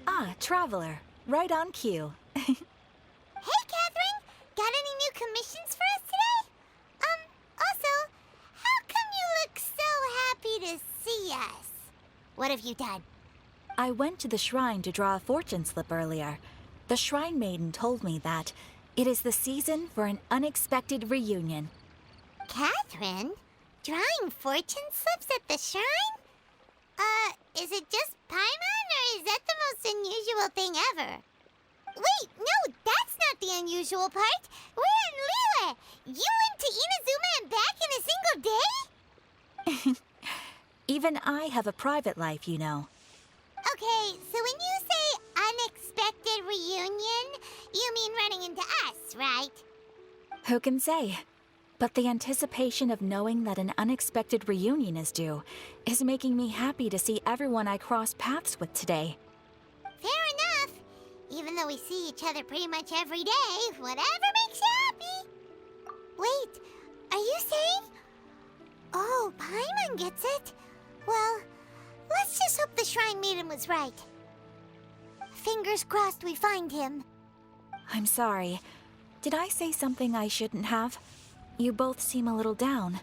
Ah, Traveler. Right on cue. Hey, Catherine! Got any new commissions for us today? Also, how come you look so happy to see us? What have you done? I went to the shrine to draw a fortune slip earlier. The shrine maiden told me that it is the season for an unexpected reunion. Catherine? Drawing fortune slips at the shrine? Is it just Paimon, or is that the most unusual thing ever? Wait, no, that's not the unusual part. We're in Liyue. You went to Inazuma and back in a single day? Even I have a private life, you know. Okay, so when you say unexpected reunion, you mean running into us, right? Who can say? But the anticipation of knowing that an unexpected reunion is due is making me happy to see everyone I cross paths with today. Fair enough. Even though we see each other pretty much every day, whatever makes you happy. Wait, are you saying? Oh, Paimon gets it. Well, let's just hope the Shrine Maiden was right. Fingers crossed we find him. I'm sorry. Did I say something I shouldn't have? You both seem a little down.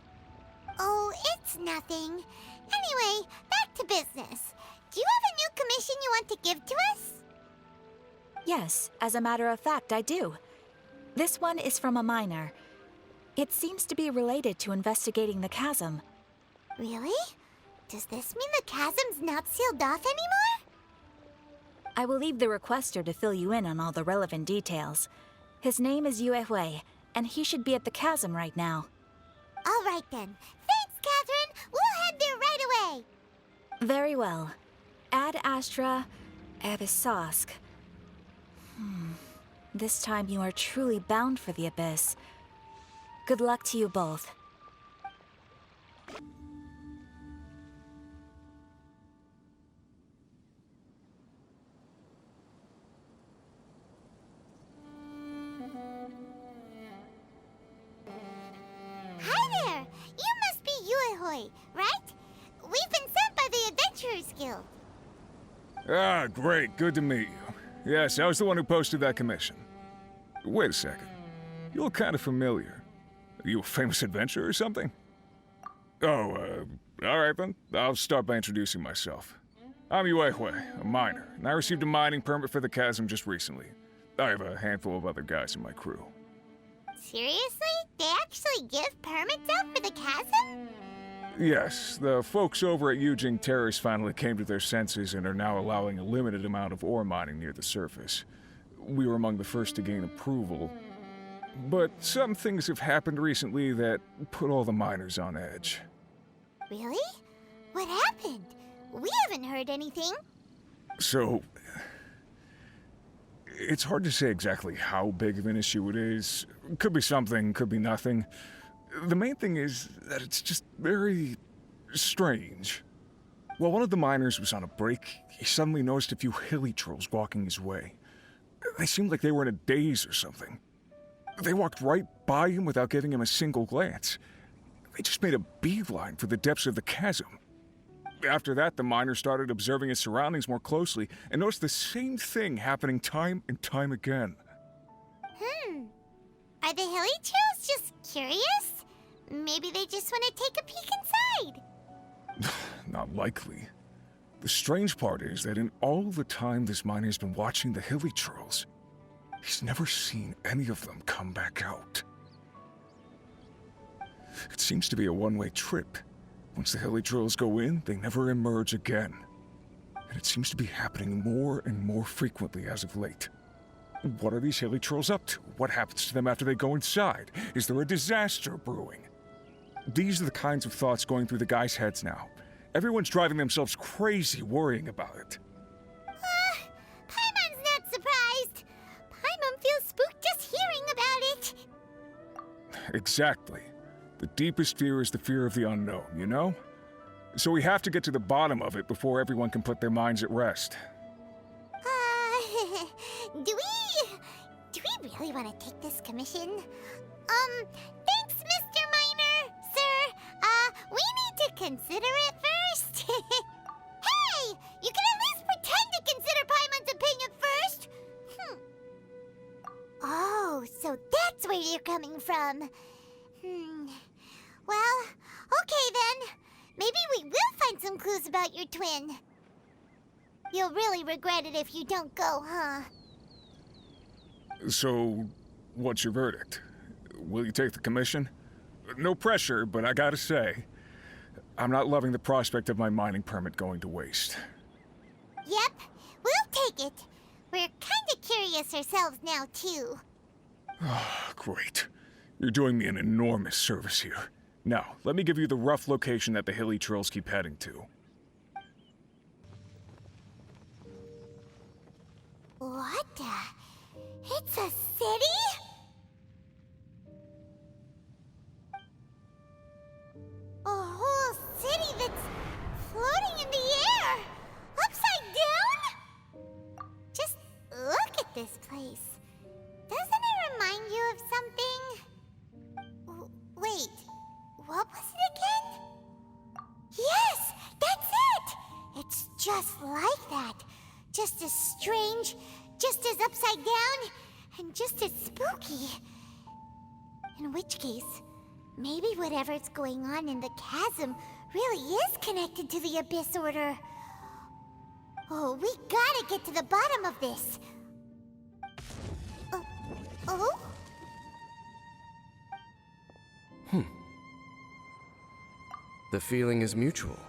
Oh, it's nothing. Anyway, back to business. Do you have a new commission you want to give to us? Yes, as a matter of fact, I do. This one is from a miner. It seems to be related to investigating the chasm. Really? Does this mean the chasm's not sealed off anymore? I will leave the requester to fill you in on all the relevant details. His name is Yue Hui, and he should be at the chasm right now. All right then. Thanks, Catherine. We'll head there right away. Very well. Ad Astra Abyssosk. This time you are truly bound for the abyss. Good luck to you both. Hi there. You must be Yue Hui, right? We've been sent by the Adventurers Guild. Ah, great. Good to meet you. Yes, I was the one who posted that commission. Wait a second. You look kind of familiar. Are you a famous adventurer or something? Oh, all right then. I'll start by introducing myself. I'm Yue Hui, a miner, and I received a mining permit for the chasm just recently. I have a handful of other guys in my crew. Seriously? They actually give permits out for the chasm? Yes, the folks over at Yujing Terrace finally came to their senses and are now allowing a limited amount of ore mining near the surface. We were among the first to gain approval, but some things have happened recently that put all the miners on edge. Really? What happened? We haven't heard anything. So, it's hard to say exactly how big of an issue it is. Could be something, could be nothing. The main thing is that it's just very strange. While one of the miners was on a break, he suddenly noticed a few hilly trolls walking his way. They seemed like they were in a daze or something. They walked right by him without giving him a single glance. They just made a beeline for the depths of the chasm. After that, the miner started observing his surroundings more closely and noticed the same thing happening time and time again. Are the hilly trolls just curious? Maybe they just want to take a peek inside. Not likely. The strange part is that in all the time this miner's been watching the hilly trolls, he's never seen any of them come back out. It seems to be a one-way trip. Once the hilly trolls go in, they never emerge again. And it seems to be happening more and more frequently as of late. What are these hilly trolls up to? What happens to them after they go inside? Is there a disaster brewing? These are the kinds of thoughts going through the guys' heads now. Everyone's driving themselves crazy worrying about it. Paimon's not surprised. Paimon feels spooked just hearing about it. Exactly. The deepest fear is the fear of the unknown, you know? So we have to get to the bottom of it before everyone can put their minds at rest. Do we really want to take this commission? Thanks, Mr. Miner, sir. We need to consider it first. Hey! You can at least pretend to consider Paimon coming from. Well, okay then. Maybe we will find some clues about your twin. You'll really regret it if you don't go, huh? So, what's your verdict? Will you take the commission? No pressure, but I gotta say, I'm not loving the prospect of my mining permit going to waste. Yep, we'll take it. We're kinda curious ourselves now, too. Great. You're doing me an enormous service here. Now, let me give you the rough location that the hilly trails keep heading to. What the? It's a city? A whole city that's floating in the air! Upside down? Just look at this place. Doesn't it remind you of something? Wait, what was it again? Yes, that's it! It's just like that. Just as strange, just as upside down, and just as spooky. In which case, maybe whatever's going on in the chasm really is connected to the Abyss Order. Oh, we gotta get to the bottom of this. Oh? The feeling is mutual.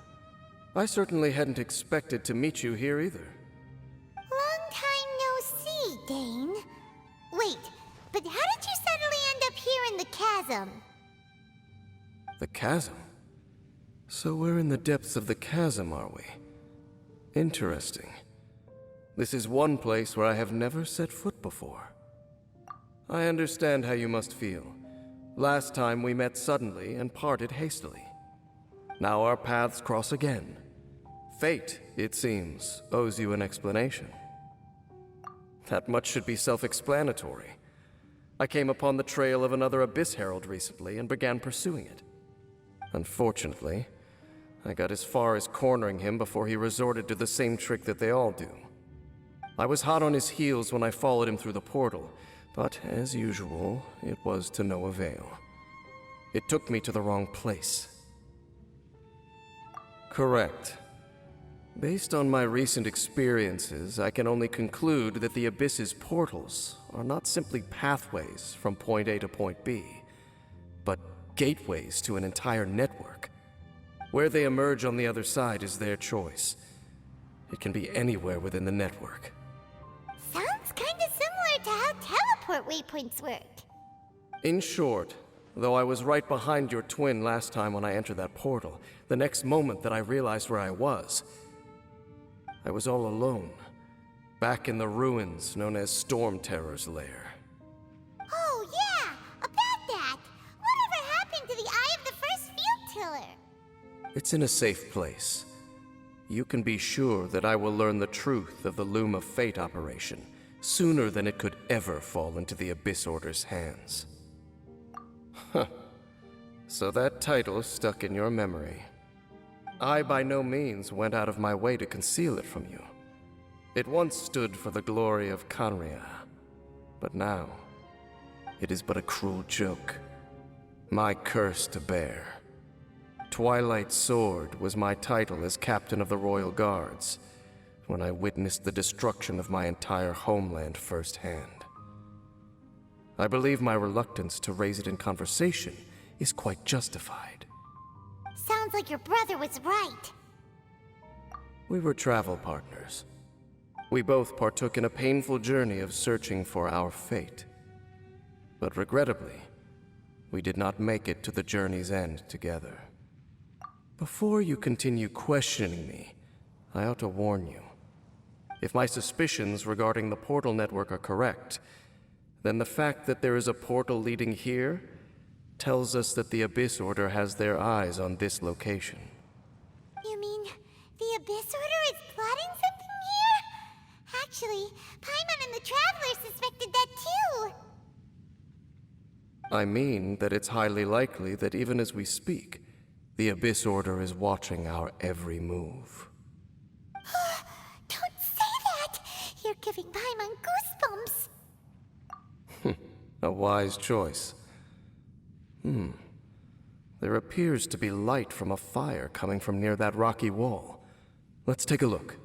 I certainly hadn't expected to meet you here either. Long time no see, Dane. Wait, but how did you suddenly end up here in the chasm? The chasm? So we're in the depths of the chasm, are we? Interesting. This is one place where I have never set foot before. I understand how you must feel. Last time we met suddenly and parted hastily. Now our paths cross again. Fate, it seems, owes you an explanation. That much should be self-explanatory. I came upon the trail of another Abyss Herald recently and began pursuing it. Unfortunately, I got as far as cornering him before he resorted to the same trick that they all do. I was hot on his heels when I followed him through the portal, but as usual, it was to no avail. It took me to the wrong place. Correct. Based on my recent experiences, I can only conclude that the Abyss's portals are not simply pathways from point A to point B, but gateways to an entire network. Where they emerge on the other side is their choice. It can be anywhere within the network. Sounds kinda similar to how teleport waypoints work. In short, though I was right behind your twin last time when I entered that portal, the next moment that I realized where I was all alone, back in the ruins known as Storm Terror's lair. Oh yeah, about that! Whatever happened to the Eye of the First Field Tiller? It's in a safe place. You can be sure that I will learn the truth of the Loom of Fate operation sooner than it could ever fall into the Abyss Order's hands. Huh. So that title stuck in your memory. I by no means went out of my way to conceal it from you. It once stood for the glory of Conria, but now it is but a cruel joke. My curse to bear. Twilight Sword was my title as captain of the Royal Guards when I witnessed the destruction of my entire homeland firsthand. I believe my reluctance to raise it in conversation is quite justified. Sounds like your brother was right. We were travel partners. We both partook in a painful journey of searching for our fate. But regrettably, we did not make it to the journey's end together. Before you continue questioning me, I ought to warn you. If my suspicions regarding the portal network are correct, then the fact that there is a portal leading here tells us that the Abyss Order has their eyes on this location. You mean the Abyss Order is plotting something here? Actually, Paimon and the Traveler suspected that too. I mean that it's highly likely that even as we speak, the Abyss Order is watching our every move. Don't say that! You're giving Paimon goosebumps. A wise choice. There appears to be light from a fire coming from near that rocky wall. Let's take a look.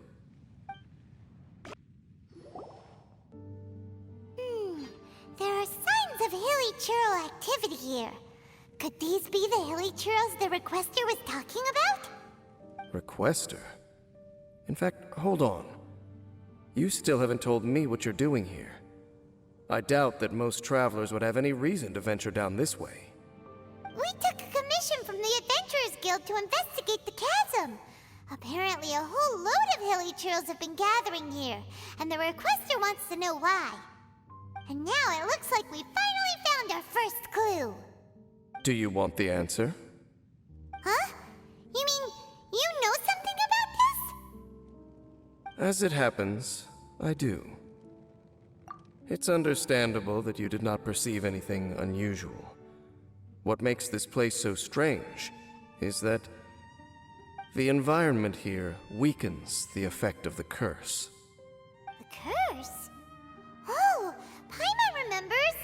There are signs of hilly churl activity here. Could these be the hilly churls the requester was talking about? Requester? In fact, hold on. You still haven't told me what you're doing here. I doubt that most travelers would have any reason to venture down this way. We took a commission from the Adventurers Guild to investigate the chasm. Apparently a whole load of hilly churls have been gathering here, and the requester wants to know why. And now it looks like we finally found our first clue. Do you want the answer? Huh? You mean you know something about this? As it happens, I do. It's understandable that you did not perceive anything unusual. What makes this place so strange is that the environment here weakens the effect of the curse. The curse? Oh, Paimon remembers.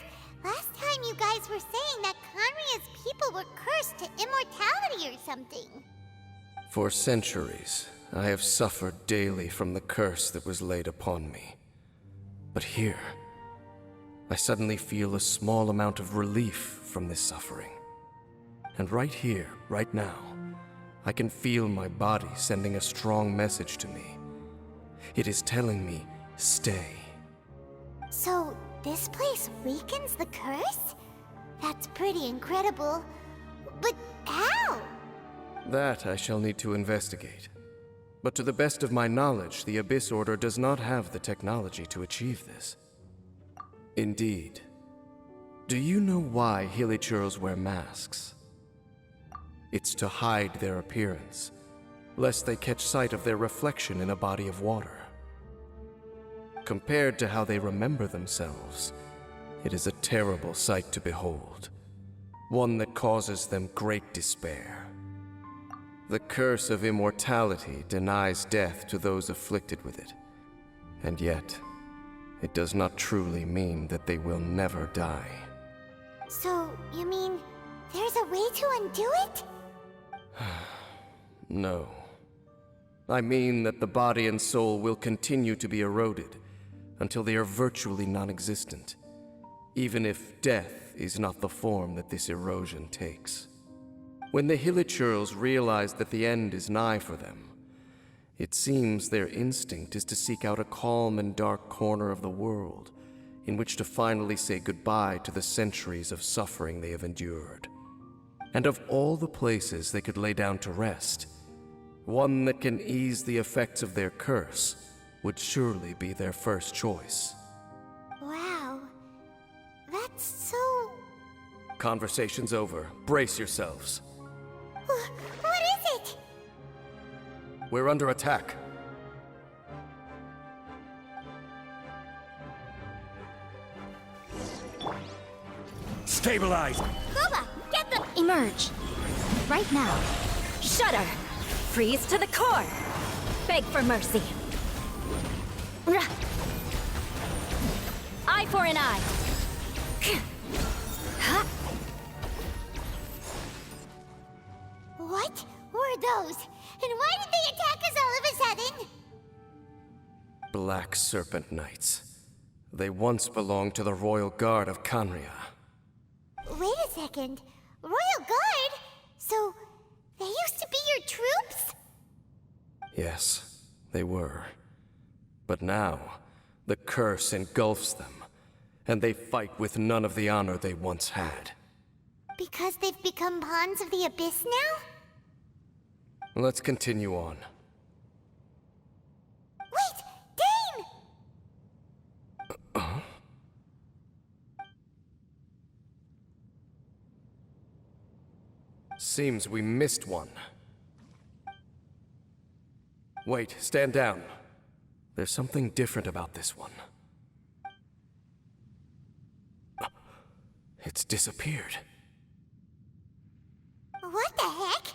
Last time you guys were saying that Conria's people were cursed to immortality or something. For centuries, I have suffered daily from the curse that was laid upon me. But here, I suddenly feel a small amount of relief from this suffering. And right here, right now, I can feel my body sending a strong message to me. It is telling me, stay. So, this place weakens the curse? That's pretty incredible. But how? That I shall need to investigate. But to the best of my knowledge, the Abyss Order does not have the technology to achieve this. Indeed. Do you know why hilly churls wear masks? It's to hide their appearance, lest they catch sight of their reflection in a body of water. Compared to how they remember themselves, it is a terrible sight to behold, one that causes them great despair. The curse of immortality denies death to those afflicted with it, and yet, it does not truly mean that they will never die. So, you mean there's a way to undo it? No. I mean that the body and soul will continue to be eroded until they are virtually non-existent, even if death is not the form that this erosion takes. When the Hilichurls realize that the end is nigh for them, it seems their instinct is to seek out a calm and dark corner of the world in which to finally say goodbye to the centuries of suffering they have endured. And of all the places they could lay down to rest, one that can ease the effects of their curse would surely be their first choice. Wow. That's so... Conversation's over. Brace yourselves. What is it? We're under attack. Stabilize! Koba, get the... Emerge. Right now. Shudder. Freeze to the core. Beg for mercy. Eye for an eye. What were those? And why did they attack us all of a sudden? Black Serpent Knights. They once belonged to the Royal Guard of Canria. Wait a second. Royal Guard? So, they used to be your troops? Yes, they were. But now, the curse engulfs them, and they fight with none of the honor they once had. Because they've become pawns of the Abyss now? Let's continue on. Wait! Dane! Seems we missed one. Wait, stand down. There's something different about this one. It's disappeared. What the heck?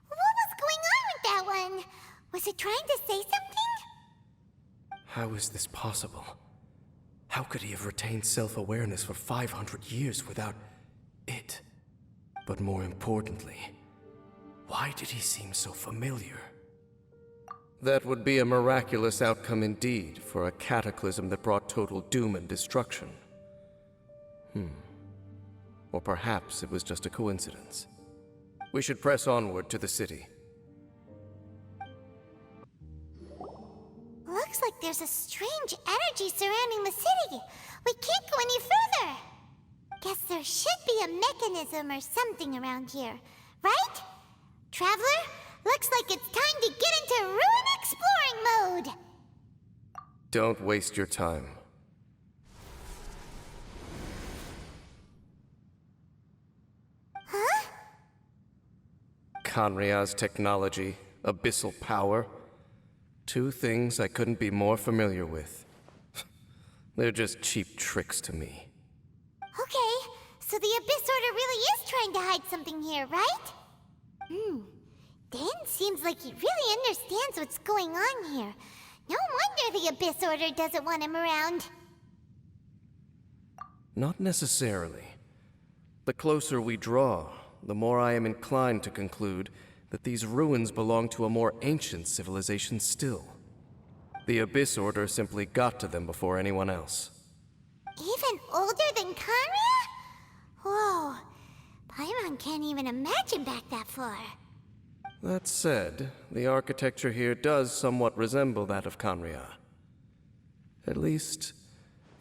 What was going on with that one? Was it trying to say something? How is this possible? How could he have retained self-awareness for 500 years without it? But more importantly, why did he seem so familiar? That would be a miraculous outcome indeed for a cataclysm that brought total doom and destruction. Or perhaps it was just a coincidence. We should press onward to the city. Looks like there's a strange energy surrounding the city. We can't go any further. Guess there should be a mechanism or something around here, right? Traveler, looks like it's time to get into ruin exploring mode. Don't waste your time. Huh? Kanria's technology, abyssal power. Two things I couldn't be more familiar with. They're just cheap tricks to me. Okay, so the Abyss Order really is trying to hide something here, right? Dan seems like he really understands what's going on here. No wonder the Abyss Order doesn't want him around. Not necessarily. The closer we draw, the more I am inclined to conclude that these ruins belong to a more ancient civilization still. The Abyss Order simply got to them before anyone else. Even older than Conria? Whoa, Paimon can't even imagine back that far. That said, the architecture here does somewhat resemble that of Kanria. At least,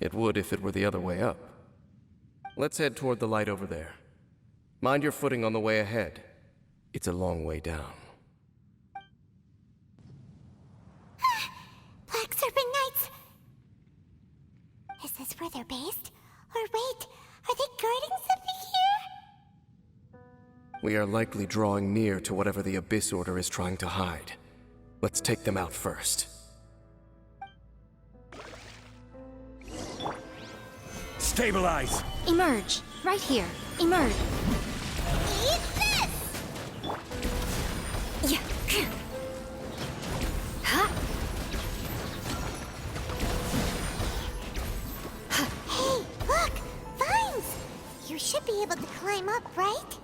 it would if it were the other way up. Let's head toward the light over there. Mind your footing on the way ahead. It's a long way down. Black Serpent Knights! Is this where they're based? Or wait, are they guarding something here? We are likely drawing near to whatever the Abyss Order is trying to hide. Let's take them out first. Stabilize! Emerge! Right here! Emerge! Eat this! Yeah. Huh? Hey, look! Vines! You should be able to climb up, right?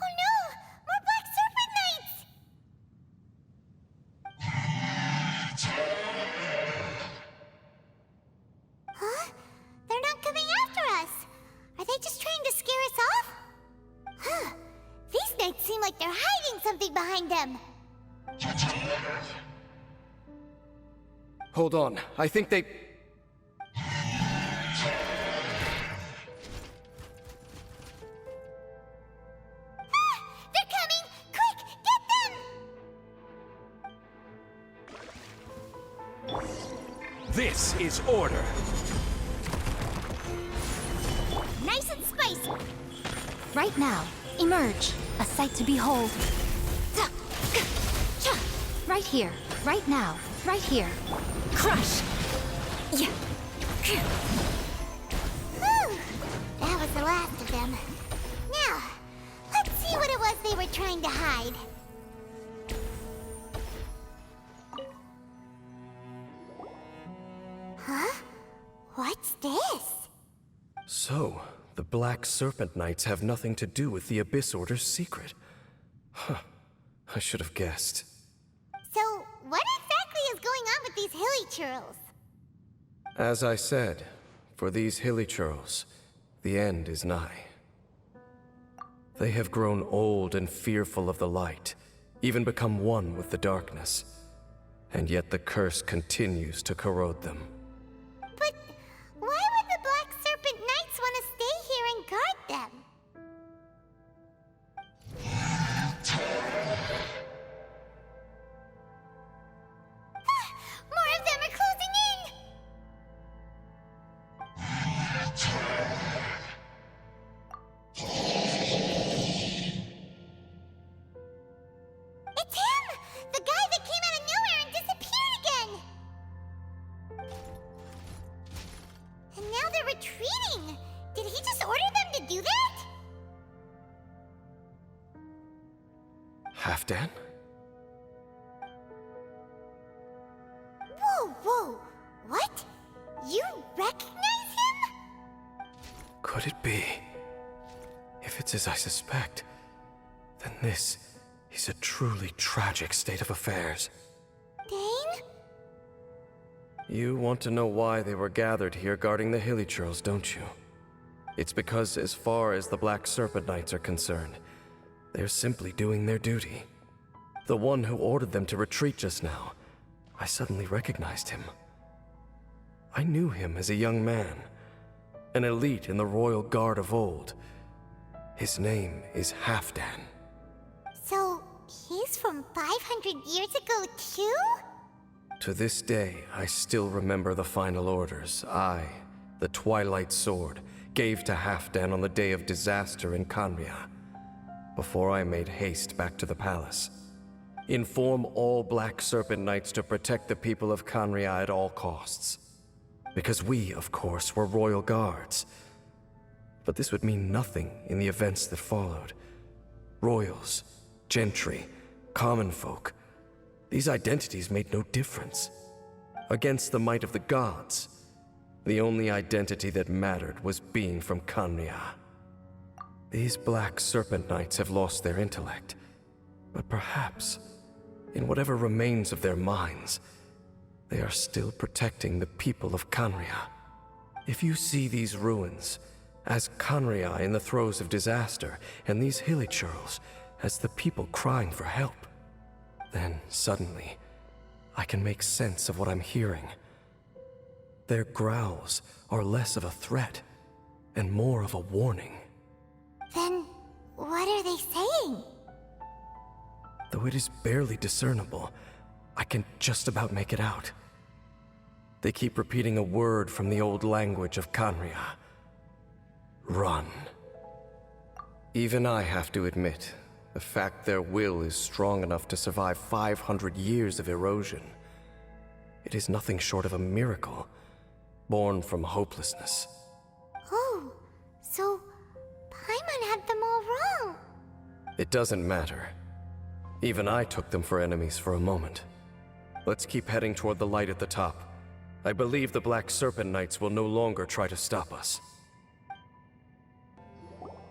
Oh no! More Black Serpent Knights! Huh? They're not coming after us! Are they just trying to scare us off? Huh. These knights seem like they're hiding something behind them. Hold on, I think they... They're coming! Quick, get them! This is order. Nice and spicy! Right now! Emerge! A sight to behold! Right here! Right now! Right here! Crush! Yeah. Whew. That was the last of them. Now, let's see what it was they were trying to hide. Huh? What's this? So, the Black Serpent Knights have nothing to do with the Abyss Order's secret. Huh. I should have guessed. So, what exactly is going on with these hilly churls? As I said, for these hilly churls, the end is nigh. They have grown old and fearful of the light, even become one with the darkness. And yet the curse continues to corrode them. But why would the Black Serpent Knights want to stay here and guard them? More of them are closing in! It's him! The guy that came out of nowhere and disappeared again! And now they're retreating! Did he just order them to do that? Halfdan? could it be? If it's as I suspect, then this is a truly tragic state of affairs. Dane? You want to know why they were gathered here guarding the Hilly Churls, don't you? It's because as far as the Black Serpent Knights are concerned, they're simply doing their duty. The one who ordered them to retreat just now, I suddenly recognized him. I knew him as a young man, an elite in the Royal Guard of old. His name is Halfdan. So, he's from 500 years ago too? To this day, I still remember the final orders I, the Twilight Sword, gave to Halfdan on the day of disaster in Khaenri'ah, before I made haste back to the palace. Inform all Black Serpent Knights to protect the people of Khaenri'ah at all costs. Because we, of course, were royal guards. But this would mean nothing in the events that followed. Royals, gentry, common folk, these identities made no difference. Against the might of the gods, the only identity that mattered was being from Khaenri'ah. These Black Serpent Knights have lost their intellect, but perhaps, in whatever remains of their minds, they are still protecting the people of Khaenri'ah. If you see these ruins as Khaenri'ah in the throes of disaster, and these Hilly Churls as the people crying for help, then suddenly I can make sense of what I'm hearing. Their growls are less of a threat and more of a warning. Then, what are they saying? Though it is barely discernible, I can just about make it out. They keep repeating a word from the old language of Khaenri'ah. Run. Even I have to admit, the fact their will is strong enough to survive 500 years of erosion. It is nothing short of a miracle, born from hopelessness. Oh, so Paimon had them all wrong. It doesn't matter. Even I took them for enemies for a moment. Let's keep heading toward the light at the top. I believe the Black Serpent Knights will no longer try to stop us.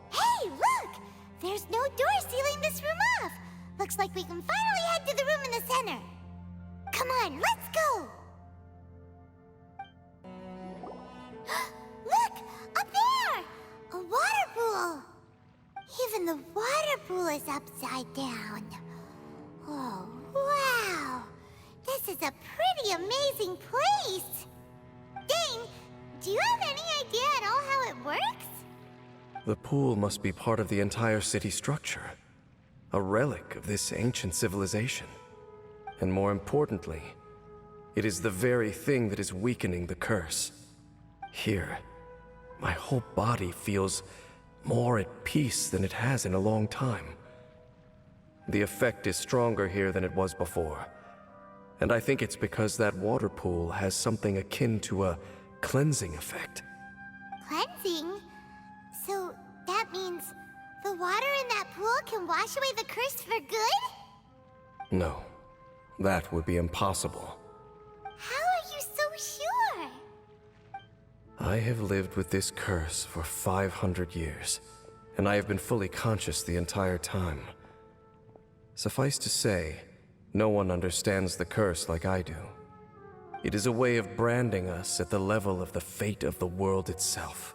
Hey, look! There's no door sealing this room off. Looks like we can finally head to the room in the center. Come on, let's go! Look! Up there! A water pool! Even the water pool is upside down. Oh, wow! This is a pretty amazing place! Dane, do you have any idea at all how it works? The pool must be part of the entire city structure, a relic of this ancient civilization. And more importantly, it is the very thing that is weakening the curse. Here, my whole body feels more at peace than it has in a long time. The effect is stronger here than it was before. And I think it's because that water pool has something akin to a cleansing effect. Cleansing? So that means the water in that pool can wash away the curse for good? No, that would be impossible. How are you so sure? I have lived with this curse for 500 years, and I have been fully conscious the entire time. Suffice to say, no one understands the curse like I do. It is a way of branding us at the level of the fate of the world itself.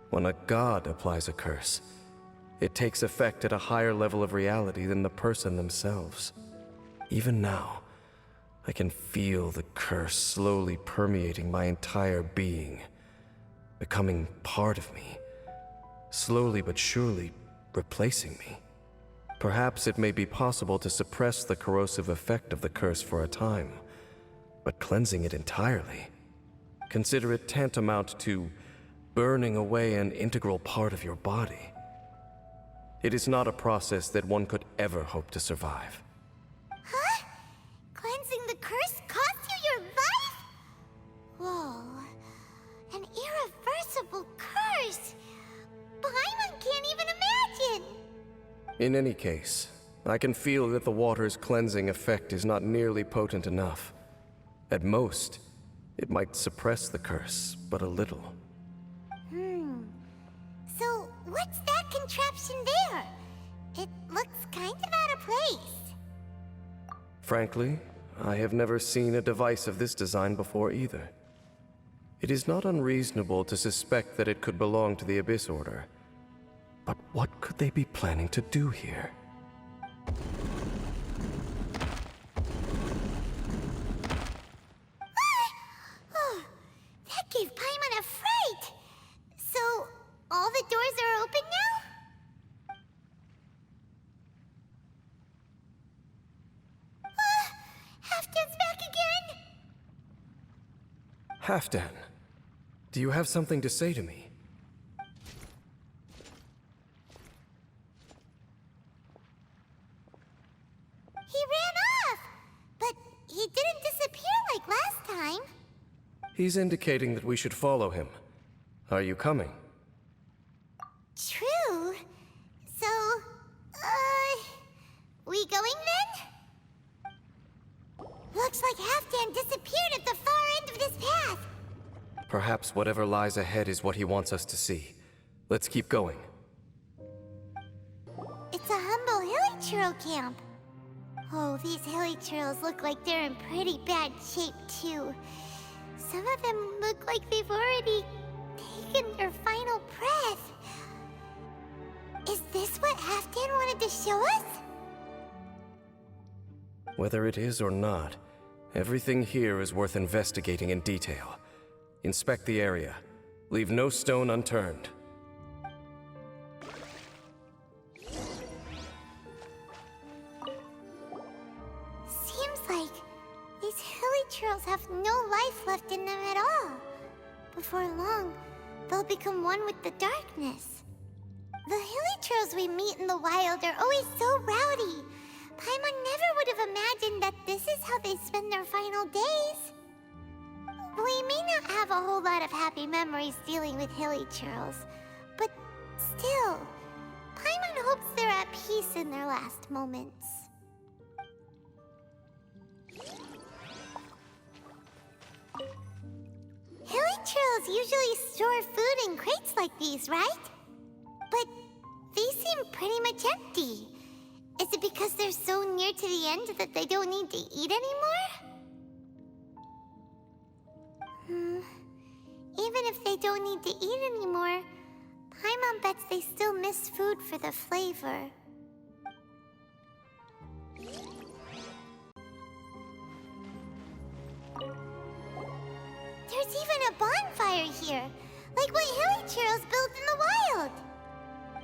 When a god applies a curse, it takes effect at a higher level of reality than the person themselves. Even now, I can feel the curse slowly permeating my entire being, becoming part of me, slowly but surely replacing me. Perhaps it may be possible to suppress the corrosive effect of the curse for a time, but cleansing it entirely, consider it tantamount to burning away an integral part of your body. It is not a process that one could ever hope to survive. Huh? Cleansing the curse cost you your life? Whoa. An irreversible curse. Paimon can't even imagine. In any case, I can feel that the water's cleansing effect is not nearly potent enough. At most, it might suppress the curse, but a little. So, what's that contraption there? It looks kind of out of place. Frankly, I have never seen a device of this design before either. It is not unreasonable to suspect that it could belong to the Abyss Order. But what could they be planning to do here? Oh, that gave Paimon a fright! So, all the doors are open now? Halfdan's back again! Halfdan, do you have something to say to me? He ran off! But he didn't disappear like last time. He's indicating that we should follow him. Are you coming? True. So, we going then? Looks like Halfdan disappeared at the far end of this path. Perhaps whatever lies ahead is what he wants us to see. Let's keep going. It's a humble hilly churl camp. Oh, these hilly churls look like they're in pretty bad shape, too. Some of them look like they've already taken their final breath. Is this what Halfdan wanted to show us? Whether it is or not, everything here is worth investigating in detail. Inspect the area. Leave no stone unturned. Seems like these hilly churls have no life left in them at all. Before long, they'll become one with the darkness. The hilly churls we meet in the wild are always so rowdy. Paimon never would have imagined that this is how they spend their final days. We may not have a whole lot of happy memories dealing with hilly churls, but still, Paimon hopes they're at peace in their last moments. Hilly churls usually store food in crates like these, right? But these seem pretty much empty. Is it because they're so near to the end that they don't need to eat anymore? Even if they don't need to eat anymore, Paimon bets they still miss food for the flavor. There's even a bonfire here, like what hilly churls built in the wild.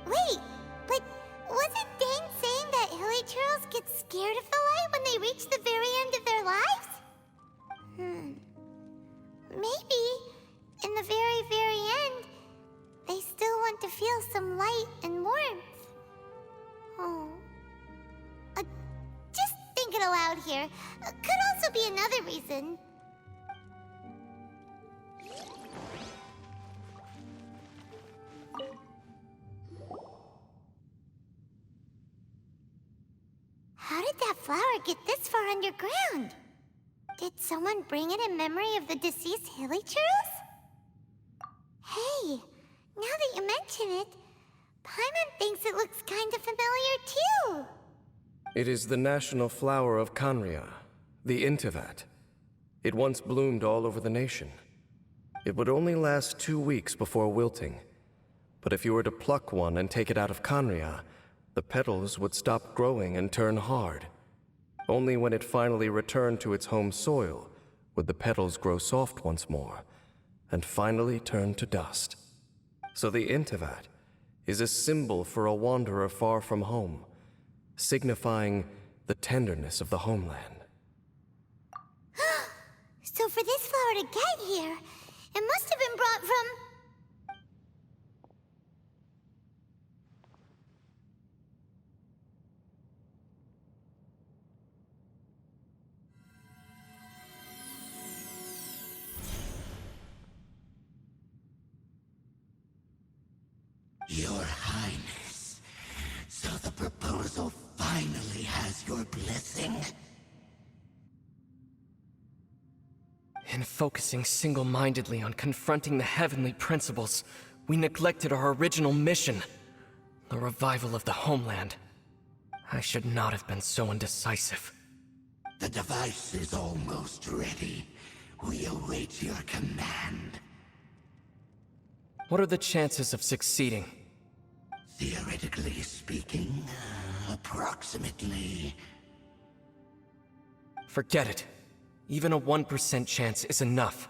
Wait, but wasn't Dane saying that hilly churls get scared of the light when they reach the very end of their lives? Maybe, in the very, very end, they still want to feel some light and warmth. Oh. Just thinking aloud here. Could also be another reason. How did that flower get this far underground? Did someone bring it in memory of the deceased hilly churls? Hey, now that you mention it, Paimon thinks it looks kind of familiar too. It is the national flower of Khaenri'ah, the Intivat. It once bloomed all over the nation. It would only last 2 weeks before wilting. But if you were to pluck one and take it out of Khaenri'ah, the petals would stop growing and turn hard. Only when it finally returned to its home soil would the petals grow soft once more, and finally turn to dust. So the Intivat is a symbol for a wanderer far from home, signifying the tenderness of the homeland. So for this flower to get here, it must have been brought from... Your Highness, so the proposal finally has your blessing? In focusing single-mindedly on confronting the heavenly principles, We neglected our original mission, the revival of the homeland. I should not have been so indecisive. The device is almost ready. We await your command. What are the chances of succeeding? Theoretically speaking, approximately. Forget it. Even a 1% chance is enough.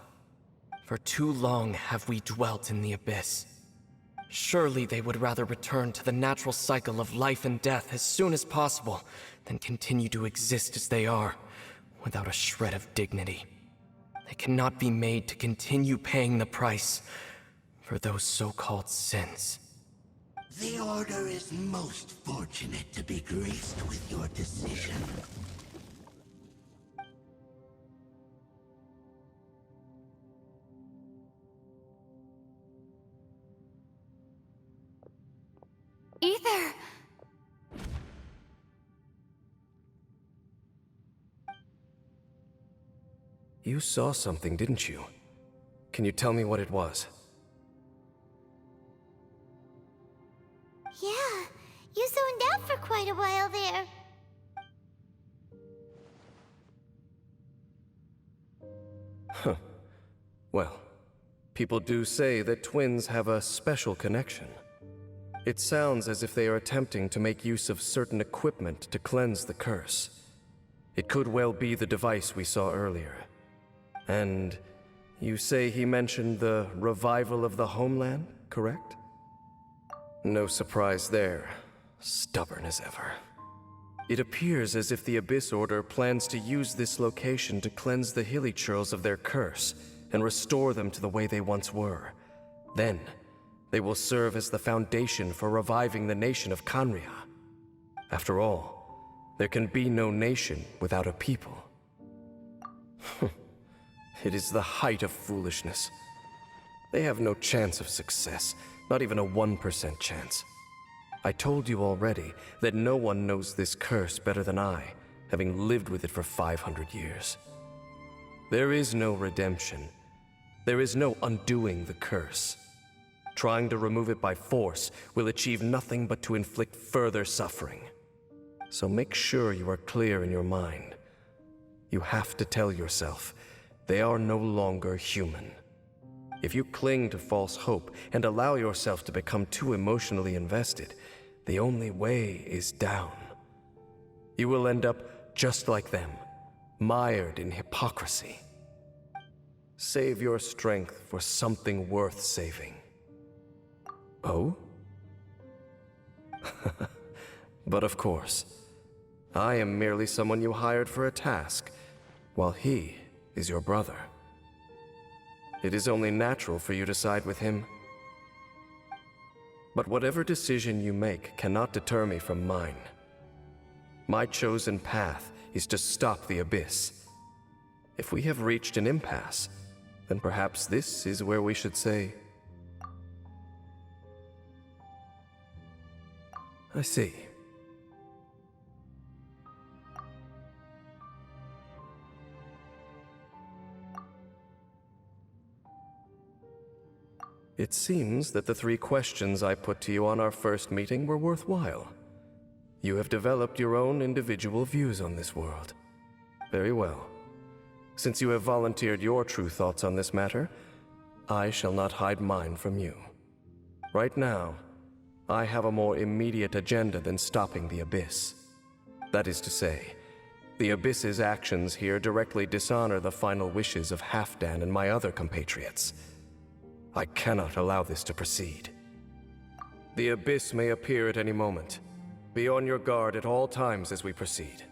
For too long have we dwelt in the abyss. Surely they would rather return to the natural cycle of life and death as soon as possible than continue to exist as they are, without a shred of dignity. They cannot be made to continue paying the price for those so-called sins. The Order is most fortunate to be graced with your decision. Ether! You saw something, didn't you? Can you tell me what it was? Yeah, you zoned out for quite a while there. Huh. Well, people do say that twins have a special connection. It sounds as if they are attempting to make use of certain equipment to cleanse the curse. It could well be the device we saw earlier. And you say he mentioned the revival of the homeland, correct? No surprise there. Stubborn as ever. It appears as if the Abyss Order plans to use this location to cleanse the Hilichurls of their curse and restore them to the way they once were. Then, they will serve as the foundation for reviving the nation of Khaenri'ah. After all, there can be no nation without a people. It is the height of foolishness. They have no chance of success, not even a 1% chance. I told you already that no one knows this curse better than I, having lived with it for 500 years. There is no redemption. There is no undoing the curse. Trying to remove it by force will achieve nothing but to inflict further suffering. So make sure you are clear in your mind. You have to tell yourself, they are no longer human. If you cling to false hope and allow yourself to become too emotionally invested, the only way is down. You will end up just like them, mired in hypocrisy. Save your strength for something worth saving. Oh? But of course, I am merely someone you hired for a task, while he is your brother. It is only natural for you to side with him. But whatever decision you make cannot deter me from mine. My chosen path is to stop the Abyss. If we have reached an impasse, then perhaps this is where we should say, I see. It seems that the 3 questions I put to you on our first meeting were worthwhile. You have developed your own individual views on this world. Very well. Since you have volunteered your true thoughts on this matter, I shall not hide mine from you. Right now, I have a more immediate agenda than stopping the Abyss. That is to say, the Abyss's actions here directly dishonor the final wishes of Halfdan and my other compatriots. I cannot allow this to proceed. The Abyss may appear at any moment. Be on your guard at all times as we proceed.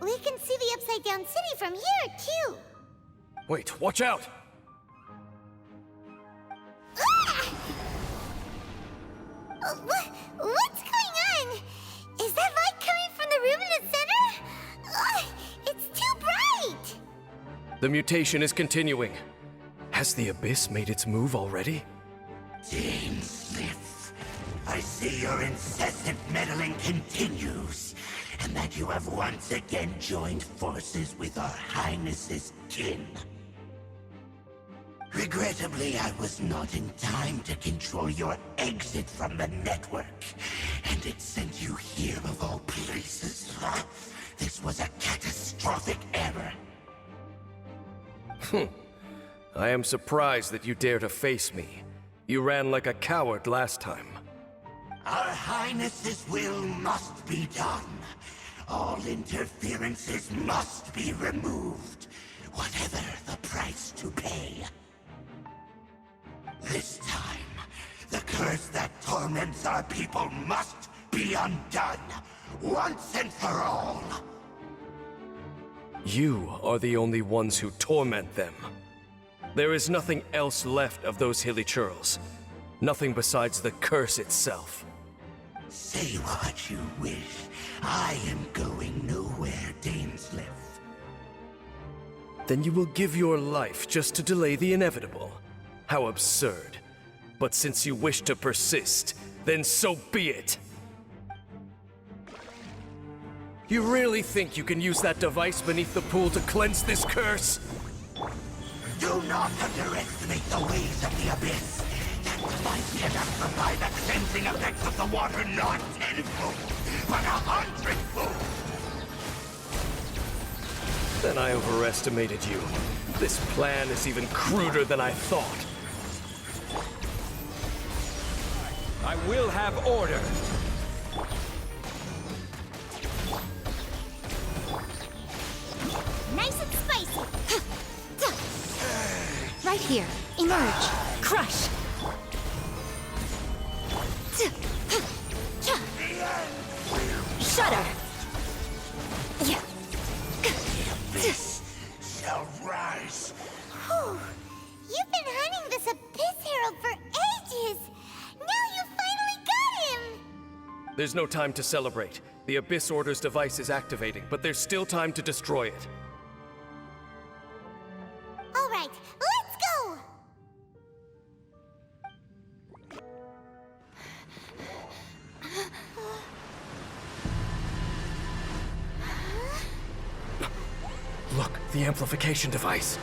We can see the Upside Down City from here, too. Wait, watch out! What's going on? Is that light coming from the room in the center? It's too bright! The mutation is continuing. Has the Abyss made its move already? Dainsleif, I I see your incessant meddling continues, and that you have once again joined forces with our Highness's kin. Regrettably, I was not in time to control your exit from the network, and it sent you here of all places. This was a catastrophic error. I am surprised that you dare to face me. You ran like a coward last time. Our Highness's will must be done. All interferences must be removed, whatever the price to pay. This time, the curse that torments our people must be undone, once and for all. You are the only ones who torment them. There is nothing else left of those hilly churls. Nothing besides the curse itself. Say what you wish. I am going nowhere, Dainsleif. Then you will give your life just to delay the inevitable. How absurd. But since you wish to persist, then so be it. You really think you can use that device beneath the pool to cleanse this curse? Do not underestimate the waves of the abyss. That device cannot provide the cleansing effects of the water not tenfold, but 100-fold. Then I overestimated you. This plan is even cruder than I thought. I will have order. Nice and spicy. Right here. Emerge. Crush! Shudder! This shall rise. Whew. You've been hunting this Abyss Herald for ages. Now you finally got him. There's no time to celebrate. The Abyss Order's device is activating, but there's still time to destroy it. All right, let's go. Look, the amplification device.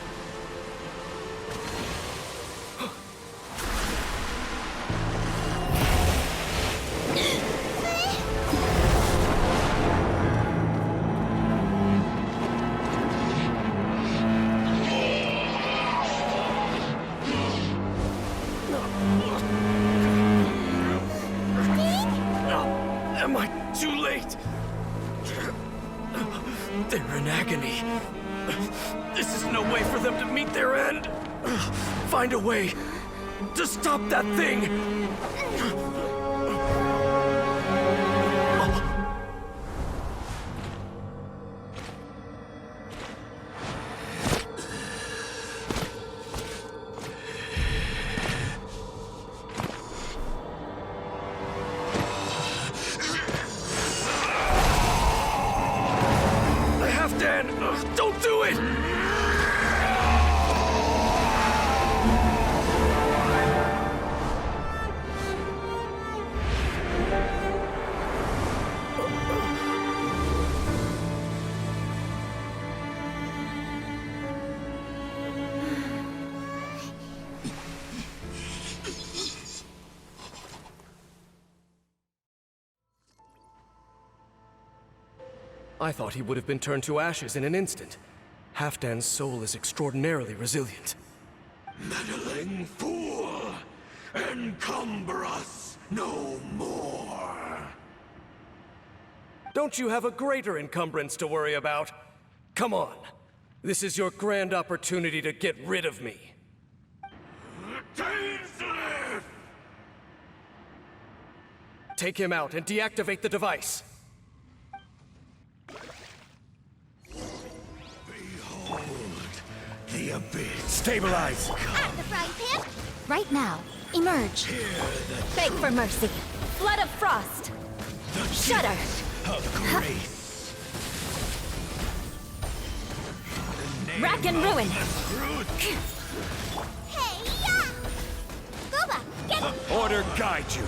Am I too late? They're in agony. This is no way for them to meet their end. Find a way to stop that thing. Don't do it! I thought he would have been turned to ashes in an instant. Halfdan's soul is extraordinarily resilient. Meddling fool! Encumber us no more! Don't you have a greater encumbrance to worry about? Come on. This is your grand opportunity to get rid of me. Dainsleif! Take him out and deactivate the device. The abyss. Stabilize! At the frying pan. Right now. Emerge. Beg for mercy. Flood of frost. Shudder. Of grace. Rack and ruin. Hey, ya! Booba, get Order guide you.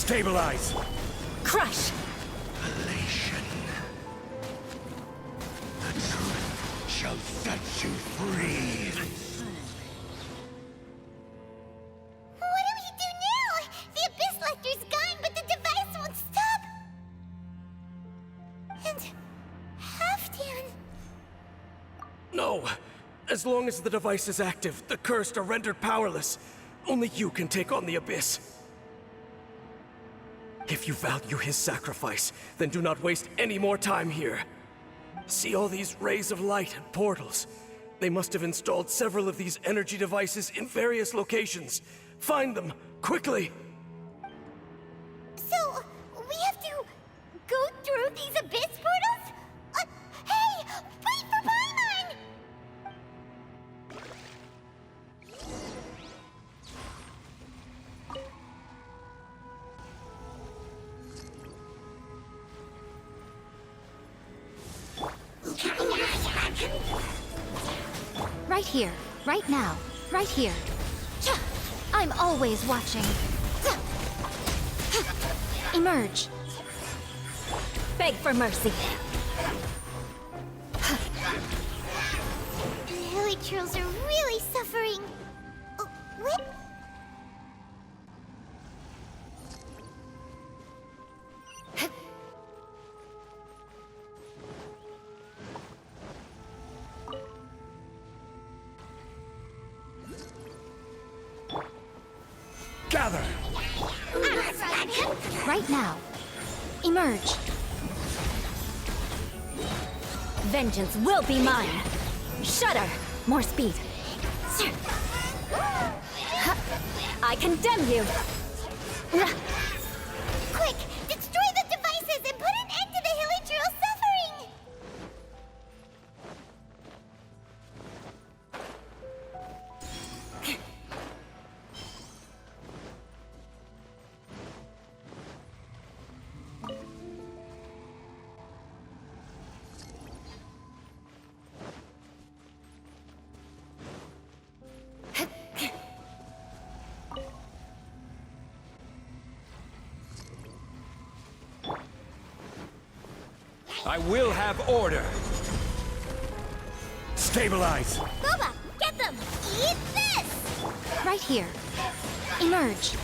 Stabilize! Crush! Elation. The truth shall set you free. What do we do now? The Abyss Lecter's gone, but the device won't stop. And Halfdan. No! As long as the device is active, the cursed are rendered powerless. Only you can take on the Abyss. If you value his sacrifice, then do not waste any more time here. See all these rays of light and portals? They must have installed several of these energy devices in various locations. Find them, quickly! So, we have to go through these Abyss portals? Hey! Wait for Paimon! Right here, right now, right here. I'm always watching. Emerge. Beg for mercy. The Hilichurls are really suffering. Oh, what? Gather! Right now. Emerge. Vengeance will be mine. Shudder. More speed. I condemn you. Quick! Destroy the devices and put an end to the Hilichurl suffering! I will have order! Stabilize! Boba, get them! Eat this! Right here. Emerge.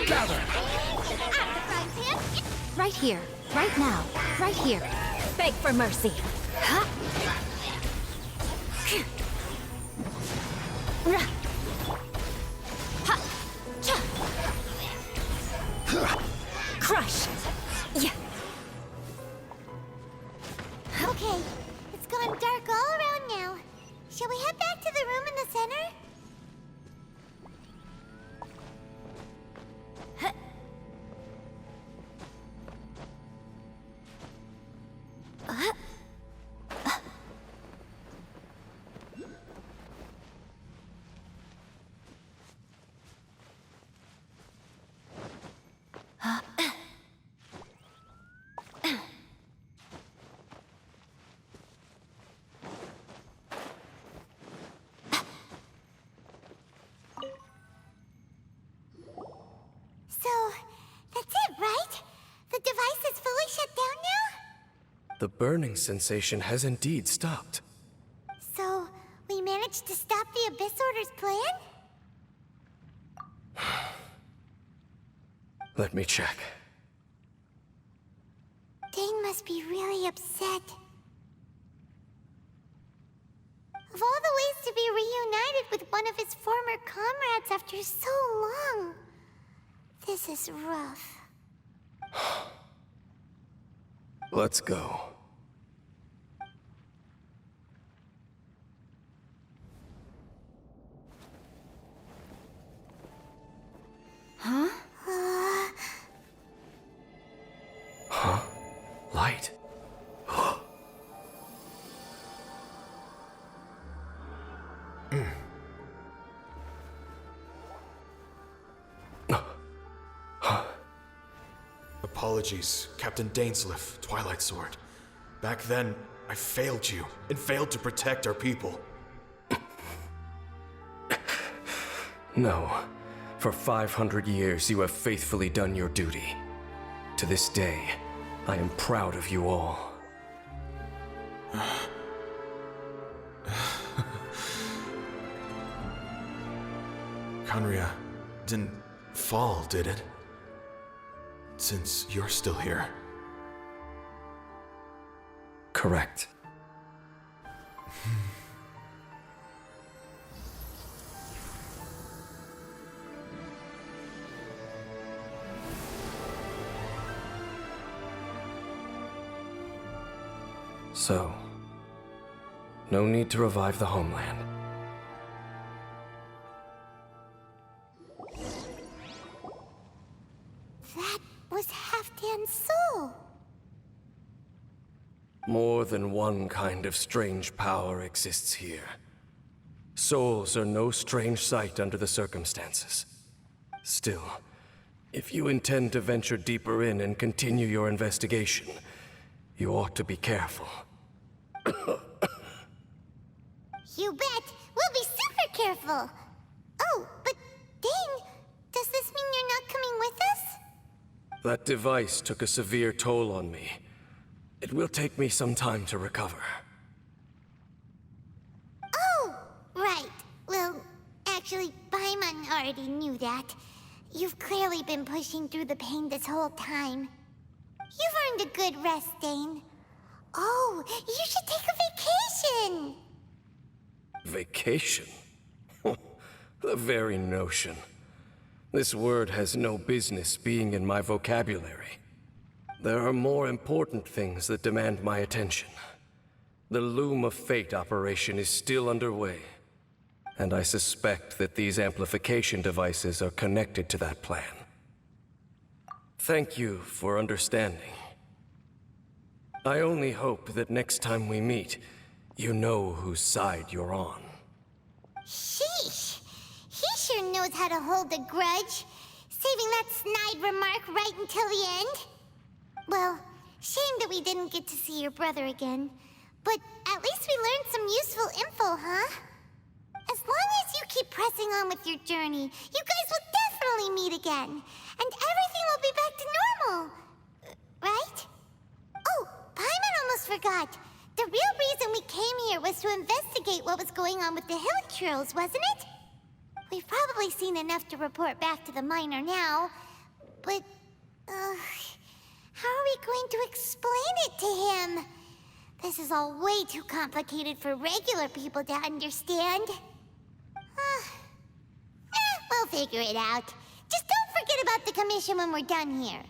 Gather! Right here, right now, right here. Beg for mercy. Crush. Yeah. Okay, it's gone dark all around now. Shall we head back to the room in the center? So, that's it, right? The device is fully shut down now? The burning sensation has indeed stopped. So, we managed to stop the Abyss Order's plan? Let me check. Dane must be really upset. Of all the ways to be reunited with one of his former comrades after so long, this is rough. Let's go. Huh? Huh? Light? apologies, Captain Dainsleif, Twilight Sword. Back then, I failed you, and failed to protect our people. No. For 500 years, you have faithfully done your duty. To this day, I am proud of you all. Conria didn't fall, did it? Since you're still here. Correct. So, no need to revive the homeland. That was Halfdan's soul. More than one kind of strange power exists here. Souls are no strange sight under the circumstances. Still, if you intend to venture deeper in and continue your investigation, you ought to be careful. You bet. We'll be super careful. Oh, but Dane, does this mean you're not coming with us? That device took a severe toll on me. It will take me some time to recover. Oh, right. Well, actually, Paimon already knew that. You've clearly been pushing through the pain this whole time. You've earned a good rest, Dane. Oh, you should take a vacation! Vacation? The very notion. This word has no business being in my vocabulary. There are more important things that demand my attention. The Loom of Fate operation is still underway, and I suspect that these amplification devices are connected to that plan. Thank you for understanding. I only hope that next time we meet, you know whose side you're on. Sheesh. He sure knows how to hold a grudge, saving that snide remark right until the end. Well, shame that we didn't get to see your brother again, but at least we learned some useful info, huh? As long as you keep pressing on with your journey, you guys will definitely meet again, and everything will be back to normal. Right? Oh, Paimon almost forgot. The real reason we came here was to investigate what was going on with the Hilichurls, wasn't it? We've probably seen enough to report back to the miner now, but, how are we going to explain it to him? This is all way too complicated for regular people to understand. We'll figure it out. Just don't forget about the commission when we're done here.